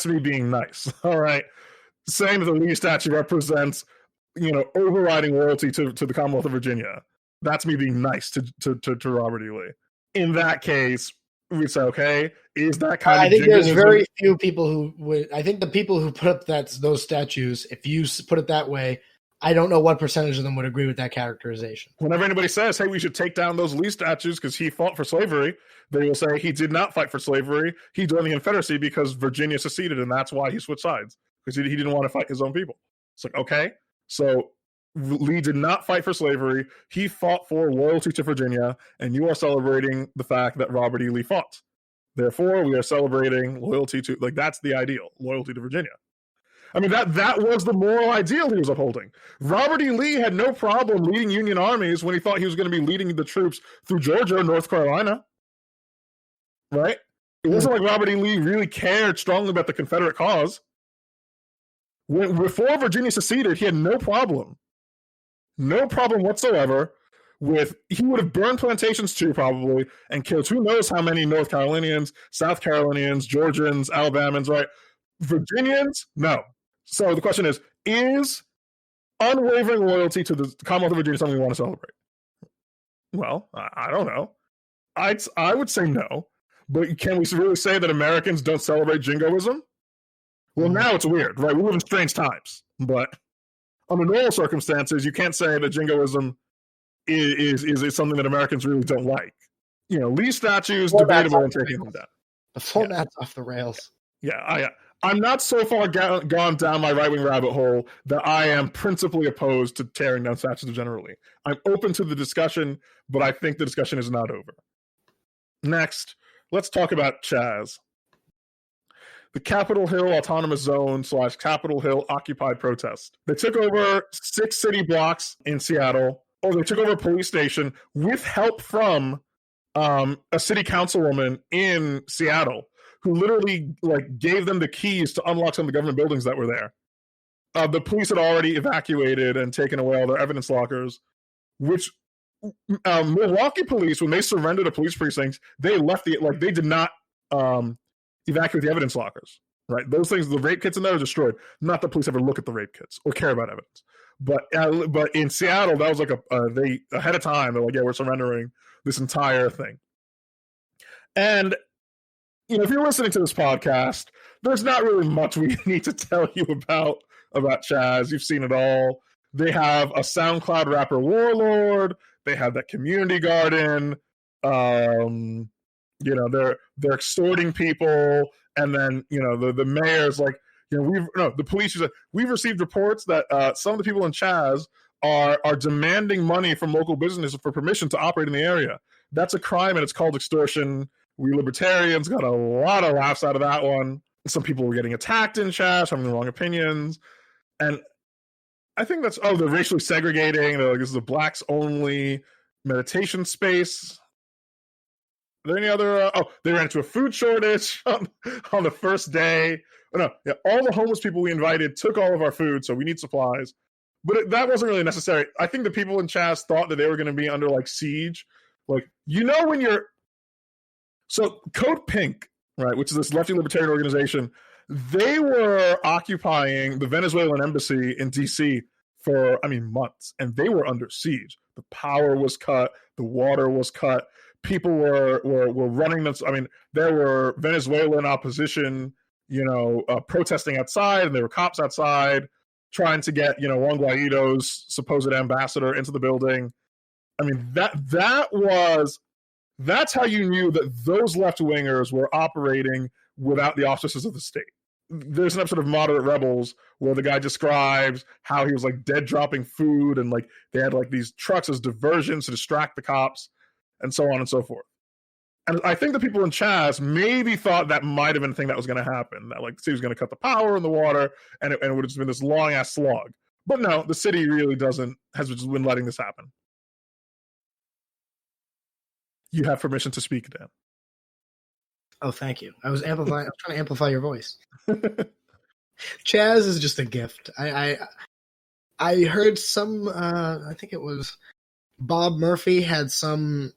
me being nice. All right. Saying that the Lee statue represents, overriding loyalty to the Commonwealth of Virginia. That's me being nice to Robert E. Lee. In that case, we'd say, okay, is that kind I of think there's jingoism? very few people who would. I think the people who put up those statues, if you put it that way, I don't know what percentage of them would agree with that characterization. Whenever anybody says, hey, we should take down those Lee statues because he fought for slavery, they will say he did not fight for slavery. He joined the Confederacy because Virginia seceded, and that's why he switched sides, because he didn't want to fight his own people. It's like, okay, so Lee did not fight for slavery. He fought for loyalty to Virginia, and you are celebrating the fact that Robert E. Lee fought. Therefore, we are celebrating loyalty to, that's the ideal, loyalty to Virginia. I mean, that was the moral ideal he was upholding. Robert E. Lee had no problem leading Union armies when he thought he was going to be leading the troops through Georgia and North Carolina. Right? It wasn't like Robert E. Lee really cared strongly about the Confederate cause. Before Virginia seceded, he had no problem whatsoever with, he would have burned plantations too, probably, and killed who knows how many North Carolinians, South Carolinians, Georgians, Alabamans, right? Virginians, no. So the question is unwavering loyalty to the Commonwealth of Virginia something we want to celebrate? Well, I don't know. I would say no. But can we really say that Americans don't celebrate jingoism? Well, now it's weird, right? We live in strange times. But under normal circumstances, you can't say that jingoism is something that Americans really don't like. Lee statues, debatable and taking them down. The format's off the rails. Yeah, I'm not so far gone down my right-wing rabbit hole that I am principally opposed to tearing down statues generally. I'm open to the discussion, but I think the discussion is not over. Next, let's talk about C.H.A.Z. The Capitol Hill Autonomous Zone / Capitol Hill Occupied Protest. They took over 6 city blocks in Seattle, or they took over a police station with help from a city councilwoman in Seattle, who literally gave them the keys to unlock some of the government buildings that were there. The police had already evacuated and taken away all their evidence lockers, which Milwaukee police, when they surrendered a police precinct, they left they did not evacuate the evidence lockers. Right, those things, the rape kits in there are destroyed. Not that police ever look at the rape kits or care about evidence. But in Seattle, that was they ahead of time. They're like, yeah, we're surrendering this entire thing. And if you're listening to this podcast, there's not really much we need to tell you about C.H.A.Z. You've seen it all. They have a SoundCloud rapper warlord. They have that community garden. They're extorting people, and then the mayor's like, the police is like, we've received reports that some of the people in C.H.A.Z. are demanding money from local businesses for permission to operate in the area. That's a crime, and it's called extortion. We Libertarians got a lot of laughs out of that one. Some people were getting attacked in C.H.A.Z., having the wrong opinions. And I think that's, they're racially segregating. They're like, this is a blacks only meditation space. Are there any other, they ran into a food shortage on the first day. All the homeless people we invited took all of our food, so we need supplies. But that wasn't really necessary. I think the people in C.H.A.Z. thought that they were going to be under siege. When you're, so Code Pink, right, which is this lefty libertarian organization, they were occupying the Venezuelan embassy in D.C. for, months, and they were under siege. The power was cut, the water was cut, people were running them. There were Venezuelan opposition, protesting outside, and there were cops outside trying to get, Juan Guaido's supposed ambassador into the building. That's how you knew that those left-wingers were operating without the auspices of the state. There's an episode of Moderate Rebels where the guy describes how he was dead dropping food, and they had these trucks as diversions to distract the cops, and so on and so forth. And I think the people in C.H.A.Z. maybe thought that might have been a thing that was going to happen, that the city was going to cut the power and the water, and it would have just been this long ass slog. But no, the city really has just been letting this happen. You have permission to speak, Dan. Oh, thank you. I was trying to amplify your voice. C.H.A.Z. is just a gift. I heard some, I think it was Bob Murphy had some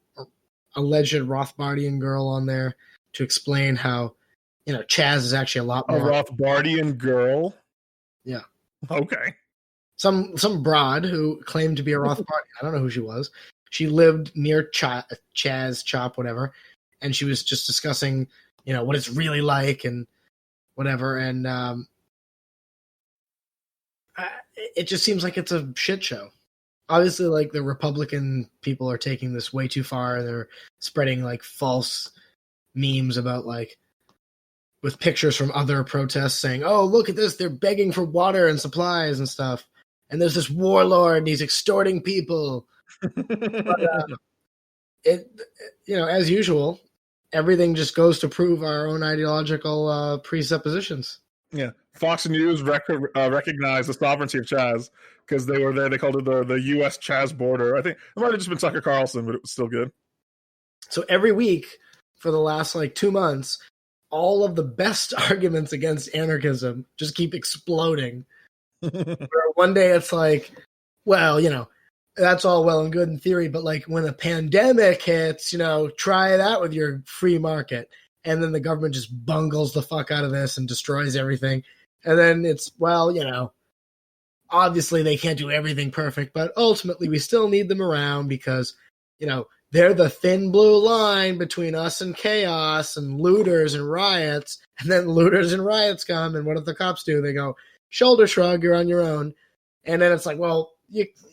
alleged Rothbardian girl on there to explain how C.H.A.Z is actually a lot A more. Rothbardian girl. Yeah. Okay. Some broad who claimed to be a Rothbard. I don't know who she was. She lived near C.H.A.Z, CHOP, whatever, and she was just discussing, what it's really like and whatever. And it just seems like it's a shit show. Obviously, like, the Republican people are taking this way too far, and they're spreading like false memes about, like, with pictures from other protests saying, "Oh, look at this! They're begging for water and supplies and stuff." And there's this warlord, and he's extorting people. But as usual, everything just goes to prove our own ideological presuppositions. Yeah, Fox News recognized the sovereignty of C.H.A.Z because they were there. They called it the U.S. C.H.A.Z border. I think it might have just been Tucker Carlson, but it was still good. So every week for the last 2 months, all of the best arguments against anarchism just keep exploding. Where one day it's like, well, that's all well and good in theory, but like when a pandemic hits, try that with your free market. And then the government just bungles the fuck out of this and destroys everything. And then it's, well, obviously they can't do everything perfect, but ultimately we still need them around because, they're the thin blue line between us and chaos and looters and riots. And then looters and riots come, and what do the cops do? They go, shoulder shrug, you're on your own. And then it's like, well,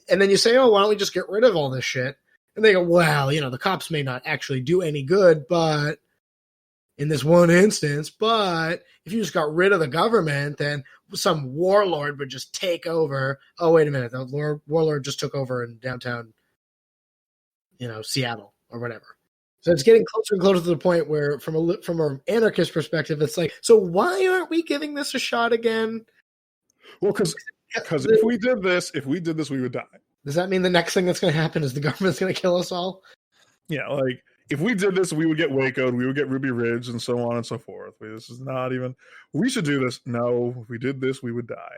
and then you say, oh, why don't we just get rid of all this shit? And they go, well, the cops may not actually do any good, but in this one instance, but if you just got rid of the government, then some warlord would just take over. Oh, wait a minute. The warlord just took over in downtown, Seattle or whatever. So it's getting closer and closer to the point where from an anarchist perspective, it's like, so why aren't we giving this a shot again? Well, because if we did this, we would die. Does that mean the next thing that's going to happen is the government's going to kill us all? Yeah, like if we did this, we would get Waco'd, we would get Ruby Ridge, and so on and so forth. This is not even. We should do this. No, if we did this, we would die.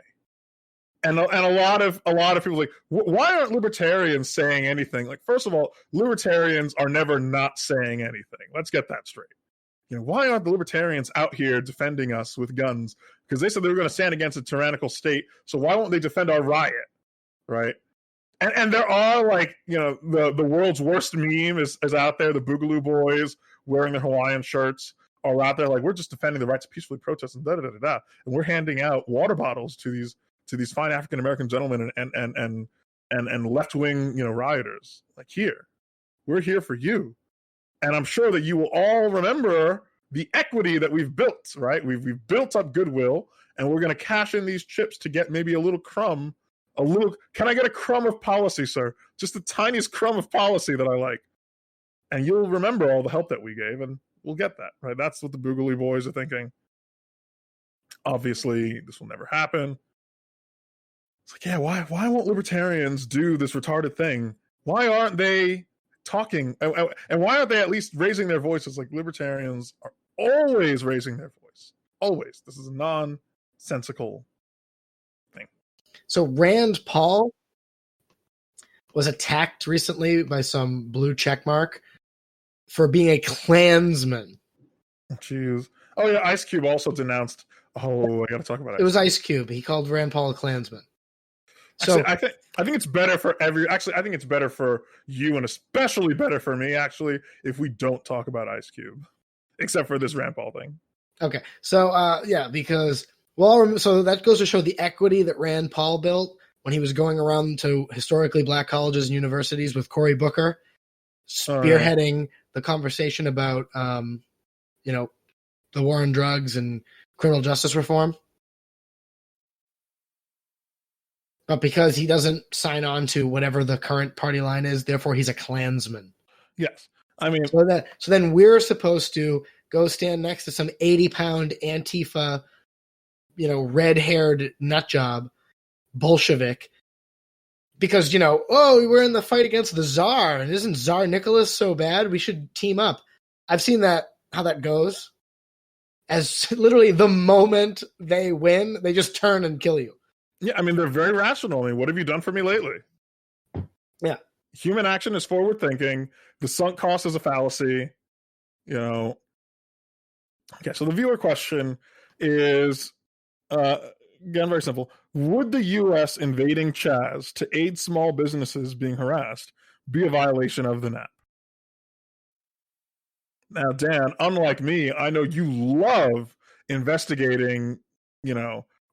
And a lot of people like, why aren't libertarians saying anything? Like, first of all, libertarians are never not saying anything. Let's get that straight. Why aren't the libertarians out here defending us with guns? Because they said they were going to stand against a tyrannical state. So why won't they defend our riot? Right? And there are the world's worst meme is out there. The Boogaloo Boys wearing their Hawaiian shirts are out there like, we're just defending the right to peacefully protest and da-da-da-da-da. And we're handing out water bottles to these fine African American gentlemen and left wing rioters. Like, here, we're here for you, and I'm sure that you will all remember the equity that we've built. Right, we've built up goodwill, and we're going to cash in these chips to get maybe a little crumb. Can I get a crumb of policy, sir? Just the tiniest crumb of policy that I like, and you'll remember all the help that we gave, and we'll get that. Right, that's what the Boogaloo Boys are thinking. Obviously, this will never happen. It's like, yeah, why won't libertarians do this retarded thing? Why aren't they talking? And why aren't they at least raising their voices? Like, libertarians are always raising their voice. Always. This is a nonsensical thing. So Rand Paul was attacked recently by some blue checkmark for being a Klansman. Jeez. Oh, yeah, Ice Cube also denounced. Oh, I got to talk about it. It was Ice Cube. He called Rand Paul a Klansman. So I think it's better for I think it's better for you, and especially better for me, actually, if we don't talk about Ice Cube, except for this Rand Paul thing. Okay, so because so that goes to show the equity that Rand Paul built when he was going around to historically black colleges and universities with Cory Booker, spearheading the conversation about the war on drugs and criminal justice reform. But because he doesn't sign on to whatever the current party line is, therefore he's a Klansman. Yes. I mean, so then we're supposed to go stand next to some 80-pound Antifa, red-haired nutjob, Bolshevik, because, we're in the fight against the Tsar, and isn't Tsar Nicholas so bad? We should team up. I've seen how that goes. As literally the moment they win, they just turn and kill you. Yeah, I mean, they're very rational. I mean, what have you done for me lately? Yeah. Human action is forward thinking. The sunk cost is a fallacy. Okay, so the viewer question is, again, very simple. Would the U.S. invading C.H.A.Z. to aid small businesses being harassed be a violation of the NAP? Now, Dan, unlike me, I know you love investigating,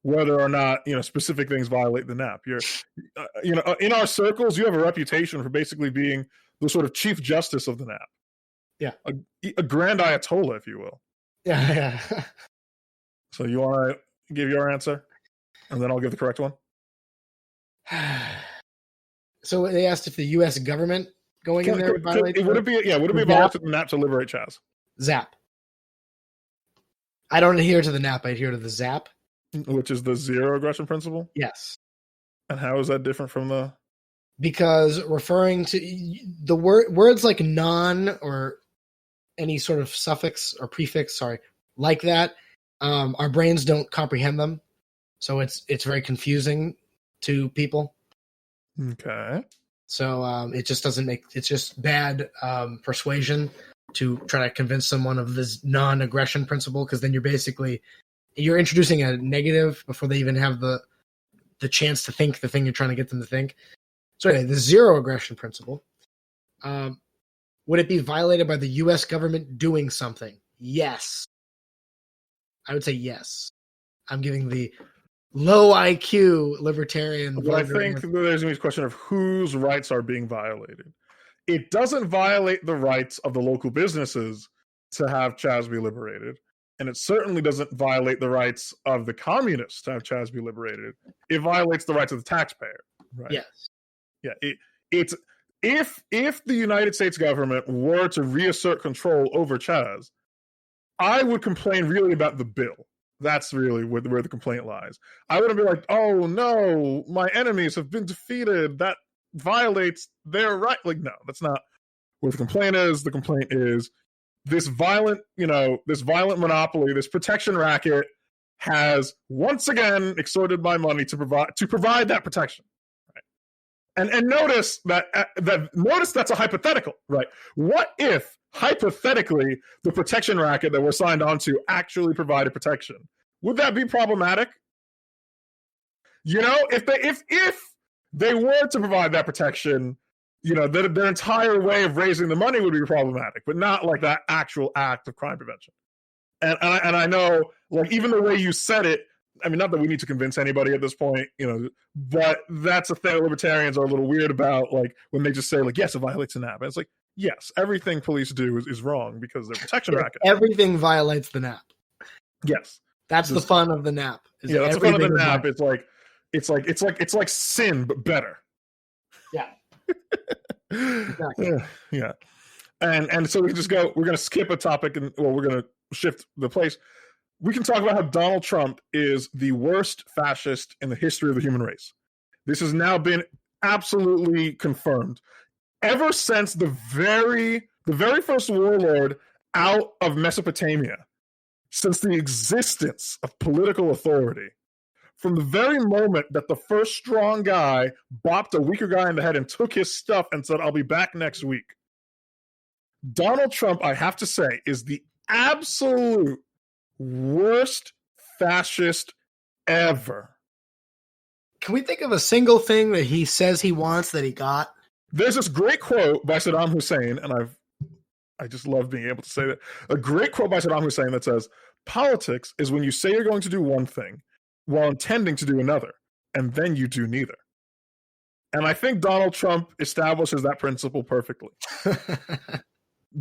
whether or not, specific things violate the NAP. You're, in our circles, you have a reputation for basically being the sort of chief justice of the NAP. Yeah. A grand Ayatollah, if you will. Yeah. So you want to give your answer, and then I'll give the correct one? So they asked if the U.S. government going in there would violate. Would it be a violation of the NAP to liberate C.H.A.Z? Zap. I don't adhere to the NAP. I adhere to the ZAP, which is the zero aggression principle. Yes. And how is that different from the? Because referring to the words like non or any sort of suffix or prefix, like that, our brains don't comprehend them, so it's very confusing to people. Okay. So it just doesn't make. It's just bad persuasion to try to convince someone of this non-aggression principle, because then you're introducing a negative before they even have the chance to think the thing you're trying to get them to think. So anyway, the zero aggression principle. Would it be violated by the U.S. government doing something? Yes. I would say yes. I'm giving the low IQ libertarian. But I think there's a question of whose rights are being violated. It doesn't violate the rights of the local businesses to have C.H.A.Z. be liberated. And it certainly doesn't violate the rights of the communists to have C.H.A.Z. be liberated. It violates the rights of the taxpayer. Right? Yes. Yeah. It's if the United States government were to reassert control over C.H.A.Z., I would complain really about the bill. That's really where the complaint lies. I wouldn't be like, oh no, my enemies have been defeated. That violates their right. Like, no, that's not what the complaint is. The complaint is this violent monopoly, this protection racket has once again extorted my money to provide that protection. Right? And notice notice that's a hypothetical, right? What if hypothetically the protection racket that we're signed onto actually provided protection? Would that be problematic? If they were to provide that protection, their entire way of raising the money would be problematic, but not like that actual act of crime prevention. And I know, like, even the way you said it, I mean, not that we need to convince anybody at this point, but that's a thing libertarians are a little weird about, like, when they just say, like, yes, it violates the NAP. And it's like, yes, everything police do is wrong because they're protection racket. Everything violates the NAP. Yes. That's the fun of the NAP. Yeah, that's the fun of the NAP. It's like sin, but better. Yeah. Exactly. Yeah. And so we're going to skip a topic we're going to shift the place. We can talk about how Donald Trump is the worst fascist in the history of the human race. This has now been absolutely confirmed. Ever since the very first warlord out of Mesopotamia, since the existence of political authority, from the very moment that the first strong guy bopped a weaker guy in the head and took his stuff and said, I'll be back next week, Donald Trump, I have to say, is the absolute worst fascist ever. Can we think of a single thing that he says he wants that he got? There's this great quote by Saddam Hussein, and I just love being able to say that. A great quote by Saddam Hussein that says, politics is when you say you're going to do one thing while intending to do another, and then you do neither. And I think Donald Trump establishes that principle perfectly.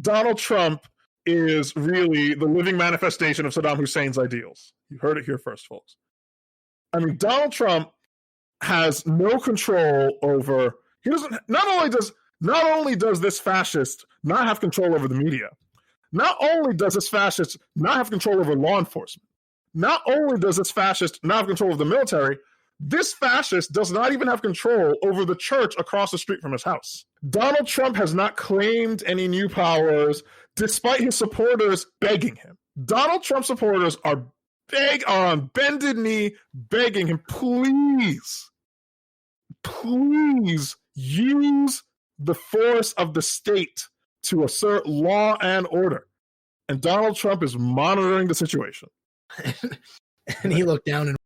Donald Trump is really the living manifestation of Saddam Hussein's ideals. You heard it here first, folks. I mean, Donald Trump has no control over. He doesn't. Not only does this fascist not have control over the media, not only does this fascist not have control over law enforcement, not only does this fascist not have control of the military, this fascist does not even have control over the church across the street from his house. Donald Trump has not claimed any new powers, despite his supporters begging him. Donald Trump supporters are on bended knee begging him, please use the force of the state to assert law and order. and Donald Trump is monitoring the situation. And he looked down and